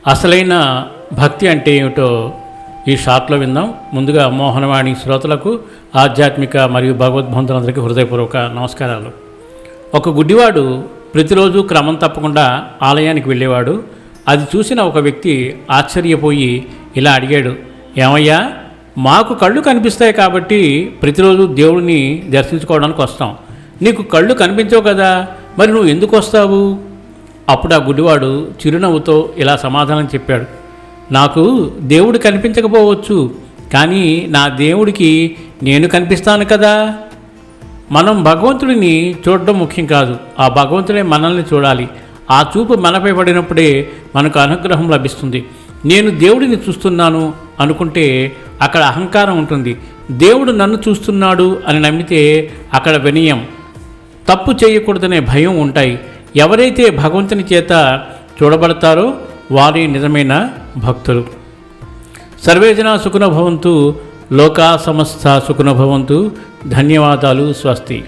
అసలైన భక్తి అంటే ఏమిటో ఈ షార్ట్లో విందాం. ముందుగా మోహనవాణి శ్రోతలకు, ఆధ్యాత్మిక మరియు భగవద్బంధులందరికీ హృదయపూర్వక నమస్కారాలు. ఒక గుడ్డివాడు ప్రతిరోజు క్రమం తప్పకుండా ఆలయానికి వెళ్ళేవాడు. అది చూసిన ఒక వ్యక్తి ఆశ్చర్యపోయి ఇలా అడిగాడు, ఏమయ్యా, మాకు కళ్ళు కనిపిస్తాయి కాబట్టి ప్రతిరోజు దేవుడిని దర్శించుకోవడానికి వస్తాం, నీకు కళ్ళు కనిపించవు కదా, మరి నువ్వు ఎందుకు వస్తావు? అప్పుడు ఆ గుడ్డివాడు చిరునవ్వుతో ఇలా సమాధానం చెప్పాడు, నాకు దేవుడు కనిపించకపోవచ్చు, కానీ నా దేవుడికి నేను కనిపిస్తాను కదా. మనం భగవంతుడిని చూడడం ముఖ్యం కాదు, ఆ భగవంతుడే మనల్ని చూడాలి. ఆ చూపు మనపై పడినప్పుడే మనకు అనుగ్రహం లభిస్తుంది. నేను దేవుడిని చూస్తున్నాను అనుకుంటే అక్కడ అహంకారం ఉంటుంది. దేవుడు నన్ను చూస్తున్నాడు అని నమ్మితే అక్కడ వినయం, తప్పు చేయకూడదనే భయం ఉంటాయి. ఎవరైతే భగవంతుని చేత చూడబడతారో వారే నిజమైన భక్తులు. సర్వే జనా సుఖినో భవంతు, లోకా సమస్త సుఖినో భవంతు. ధన్యవాదాలు. స్వస్తి.